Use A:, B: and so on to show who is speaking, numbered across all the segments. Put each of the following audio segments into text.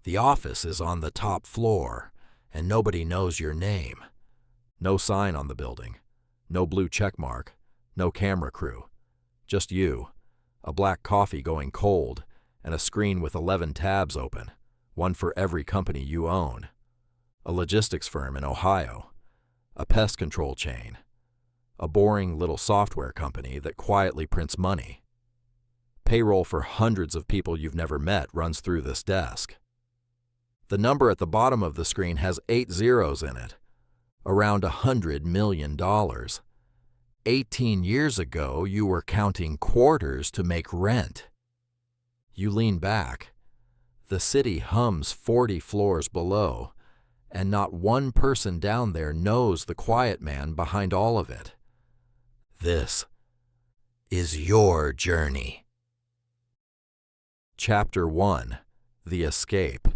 A: The office is on the top floor, and nobody knows your name. No sign on the building, no blue check mark, no camera crew. Just you, a black coffee going cold, and a screen with 11 tabs open, one for every company you own. A logistics firm in Ohio, a pest control chain, a boring little software company that quietly prints money. Payroll for hundreds of people you've never met runs through this desk. The number at the bottom of the screen has 8 zeros in it, around $100 million. 18 years ago, you were counting quarters to make rent. You lean back. The city hums 40 floors below, and not one person down there knows the quiet man behind all of it. This is your journey. Chapter 1: The Escape.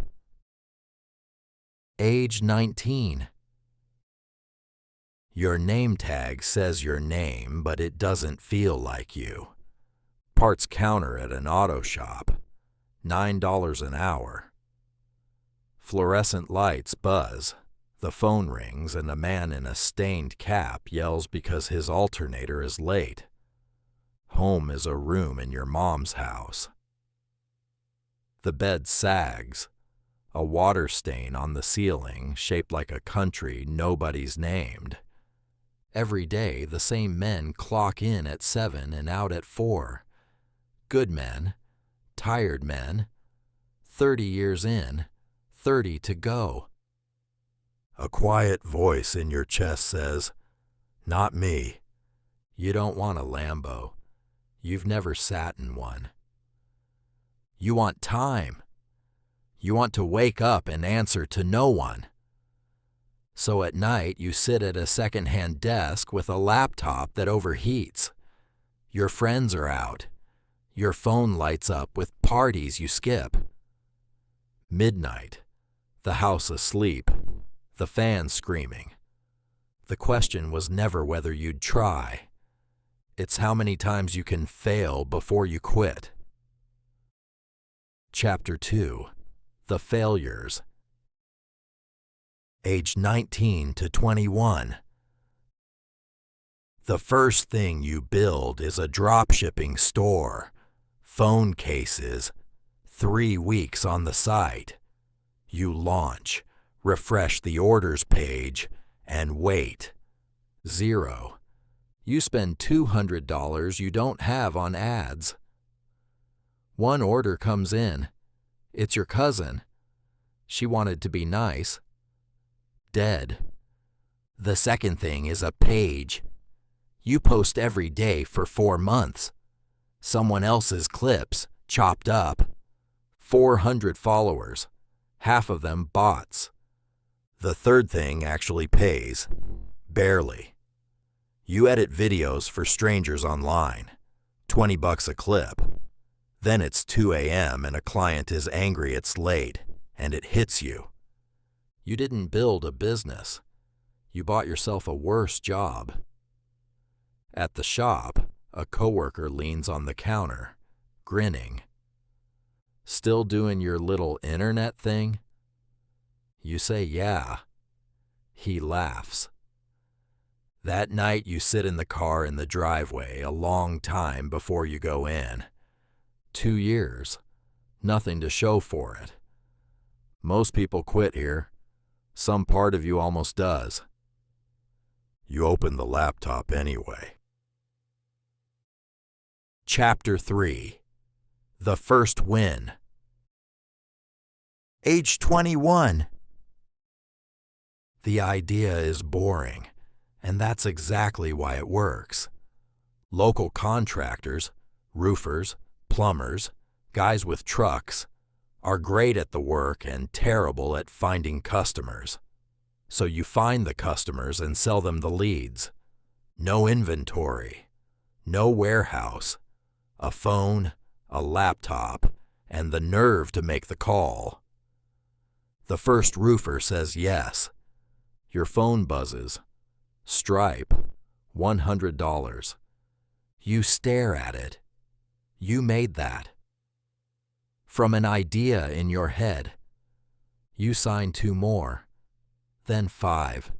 A: Age 19. Your name tag says your name, but it doesn't feel like you. Parts counter at an auto shop, $9 an hour. Fluorescent lights buzz, the phone rings, and a man in a stained cap yells because his alternator is late. Home is a room in your mom's house. The bed sags, a water stain on the ceiling shaped like a country nobody's named. Every day, the same men clock in at 7 and out at 4. Good men, tired men, 30 years in, 30 to go. A quiet voice in your chest says, "Not me." You don't want a Lambo. You've never sat in one. You want time. You want to wake up and answer to no one. So at night, you sit at a second-hand desk with a laptop that overheats. Your friends are out. Your phone lights up with parties you skip. Midnight, the house asleep, the fan screaming. The question was never whether you'd try. It's how many times you can fail before you quit. Chapter 2: The Failures. Age 19 to 21. The first thing you build is a drop-shipping store. Phone cases. 3 weeks on the site. You launch, refresh the orders page, and wait. 0. You spend $200 you don't have on ads. One order comes in. It's your cousin. She wanted to be nice. Dead. The second thing is a page. You post every day for 4 months. Someone else's clips, chopped up. 400 followers, half of them bots. The third thing actually pays. Barely. You edit videos for strangers online. $20 a clip. Then it's 2 a.m. and a client is angry it's late, and it hits you. You didn't build a business. You bought yourself a worse job. At the shop, a coworker leans on the counter, grinning. Still doing your little internet thing? You say yeah. He laughs. That night you sit in the car in the driveway a long time before you go in. 2 years. Nothing to show for it. Most people quit here. Some part of you almost does. You open the laptop anyway. Chapter 3: The First Win. Age 21. The idea is boring, and that's exactly why it works. Local contractors, roofers, plumbers, guys with trucks, are great at the work and terrible at finding customers. So you find the customers and sell them the leads. No inventory, no warehouse, a phone, a laptop, and the nerve to make the call. The first roofer says yes. Your phone buzzes. Stripe, $100. You stare at it. You made that. From an idea in your head, You sign 2 more, then 5.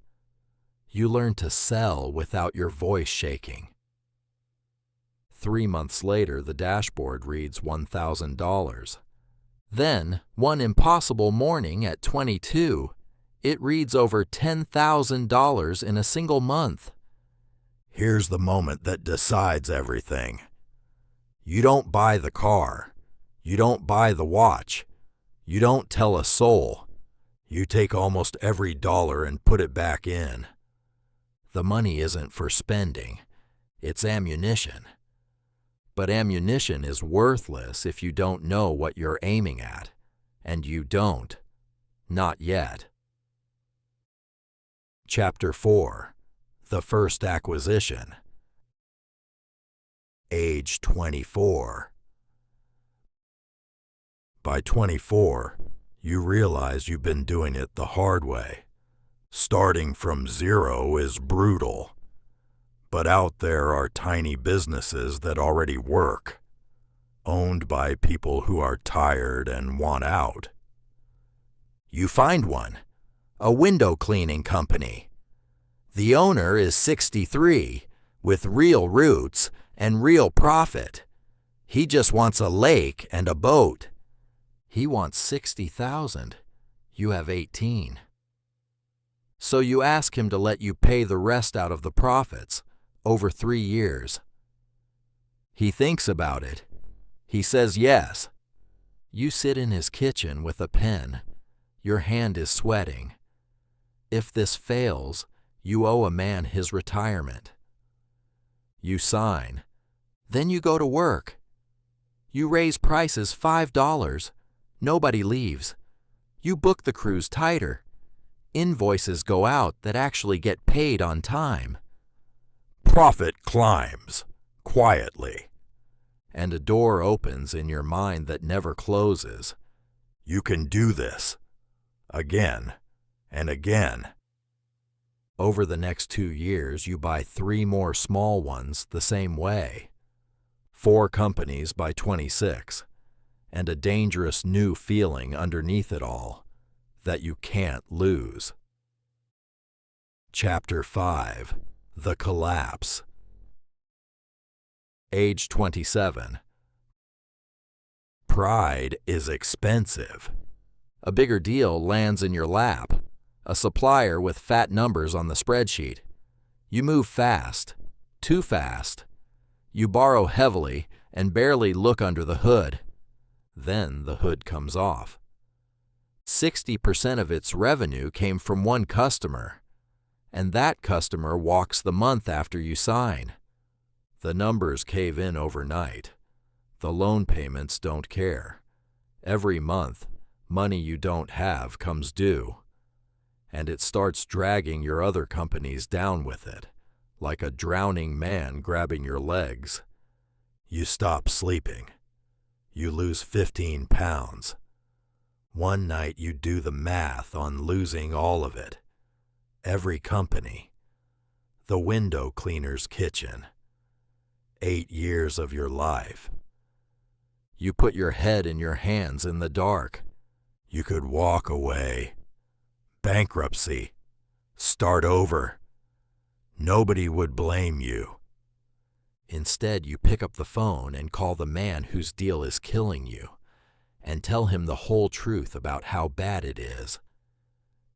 A: You learn to sell without your voice shaking. 3 months later, the dashboard reads $1,000. Then, one impossible morning at 22, it reads over $10,000 in a single month. Here's the moment that decides everything. You don't buy the car. You don't buy the watch. You don't tell a soul. You take almost every dollar and put it back in. The money isn't for spending. It's ammunition. But ammunition is worthless if you don't know what you're aiming at. And you don't. Not yet. Chapter 4. The First Acquisition. Age 24. By 24, you realize you've been doing it the hard way. Starting from zero is brutal. But out there are tiny businesses that already work, owned by people who are tired and want out. You find one, a window cleaning company. The owner is 63, with real roots and real profit. He just wants a lake and a boat. He wants $60,000. You have 18. So you ask him to let you pay the rest out of the profits over 3 years. He thinks about it. He says yes. You sit in his kitchen with a pen. Your hand is sweating. If this fails, you owe a man his retirement. You sign. Then you go to work. You raise prices $5. Nobody leaves. You book the crews tighter. Invoices go out that actually get paid on time. Profit climbs, quietly. And a door opens in your mind that never closes. You can do this. Again and again. Over the next 2 years, you buy 3 more small ones the same way. 4 companies by 26. And a dangerous new feeling underneath it all that you can't lose. Chapter 5. The Collapse. Age 27. Pride is expensive. A bigger deal lands in your lap. A supplier with fat numbers on the spreadsheet. You move fast. Too fast. You borrow heavily and barely look under the hood. Then the hood comes off. 60% of its revenue came from one customer, and that customer walks the month after you sign. The numbers cave in overnight. The loan payments don't care. Every month, money you don't have comes due, and it starts dragging your other companies down with it, like a drowning man grabbing your legs. You stop sleeping. You lose 15 pounds. One night you do the math on losing all of it. Every company. The window cleaner's kitchen. 8 years of your life. You put your head in your hands in the dark. You could walk away. Bankruptcy. Start over. Nobody would blame you. Instead, you pick up the phone and call the man whose deal is killing you, and tell him the whole truth about how bad it is.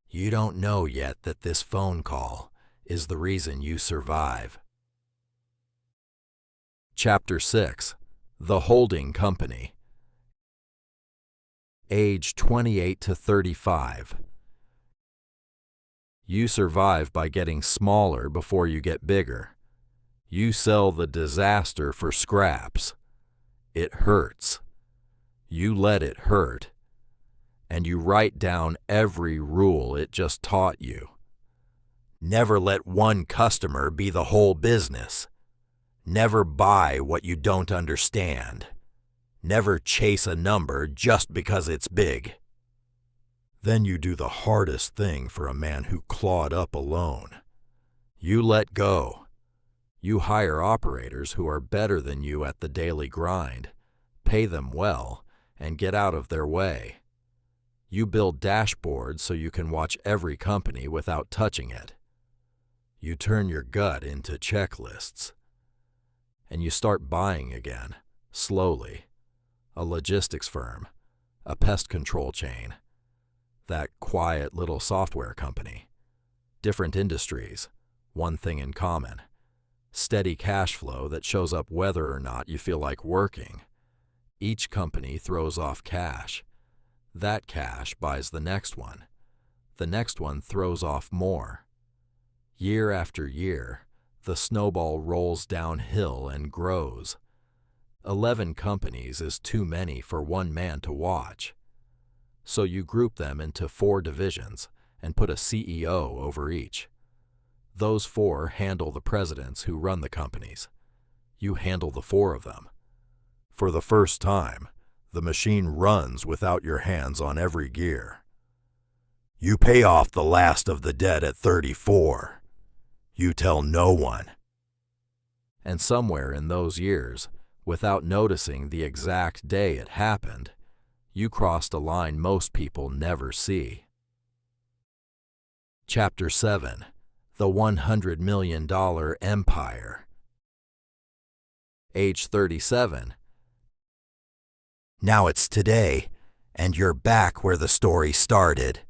A: You don't know yet that this phone call is the reason you survive. Chapter 6. The Holding Company. Age 28 to 35. You survive by getting smaller before you get bigger. You sell the disaster for scraps. It hurts. You let it hurt. And you write down every rule it just taught you. Never let one customer be the whole business. Never buy what you don't understand. Never chase a number just because it's big. Then you do the hardest thing for a man who clawed up alone. You let go. You hire operators who are better than you at the daily grind, pay them well, and get out of their way. You build dashboards so you can watch every company without touching it. You turn your gut into checklists. And you start buying again, slowly. A logistics firm, a pest control chain, that quiet little software company. Different industries, one thing in common. Steady cash flow that shows up whether or not you feel like working. Each company throws off cash. That cash buys the next one. The next one throws off more. Year after year, the snowball rolls downhill and grows. 11 companies is too many for one man to watch. So you group them into 4 divisions and put a CEO over each. Those 4 handle the presidents who run the companies. You handle the 4 of them. For the first time, the machine runs without your hands on every gear. You pay off the last of the debt at 34. You tell no one. And somewhere in those years, without noticing the exact day it happened, you crossed a line most people never see. Chapter 7. The $100 Million Empire. Age 37. Now it's today, and you're back where the story started.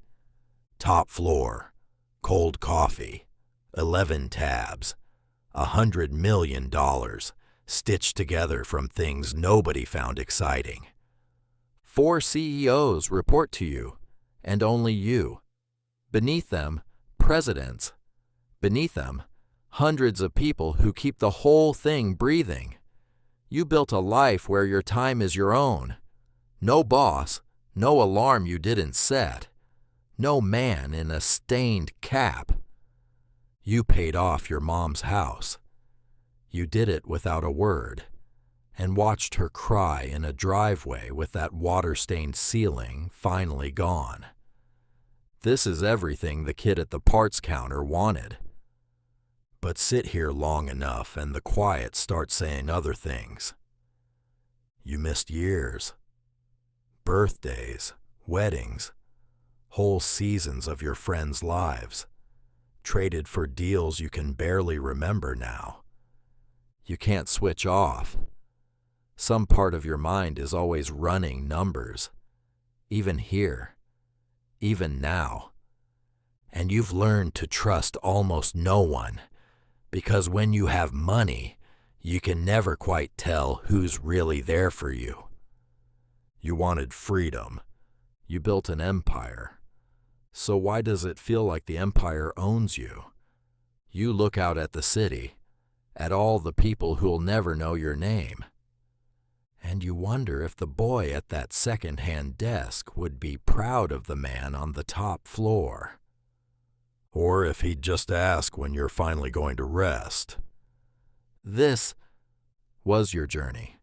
A: Top floor, cold coffee, 11 tabs, $100 million stitched together from things nobody found exciting. 4 CEOs report to you, and only you. Beneath them, presidents. Beneath them, hundreds of people who keep the whole thing breathing. You built a life where your time is your own. No boss, no alarm you didn't set. No man in a stained cap. You paid off your mom's house. You did it without a word, and watched her cry in a driveway with that water-stained ceiling finally gone. This is everything the kid at the parts counter wanted. But sit here long enough and the quiet starts saying other things. You missed years. Birthdays, weddings, whole seasons of your friends' lives, traded for deals you can barely remember now. You can't switch off. Some part of your mind is always running numbers, even here, even now. And you've learned to trust almost no one, because when you have money, you can never quite tell who's really there for you. You wanted freedom. You built an empire. So why does it feel like the empire owns you? You look out at the city, at all the people who'll never know your name. And you wonder if the boy at that second-hand desk would be proud of the man on the top floor. Or if he'd just ask when you're finally going to rest. This was your journey.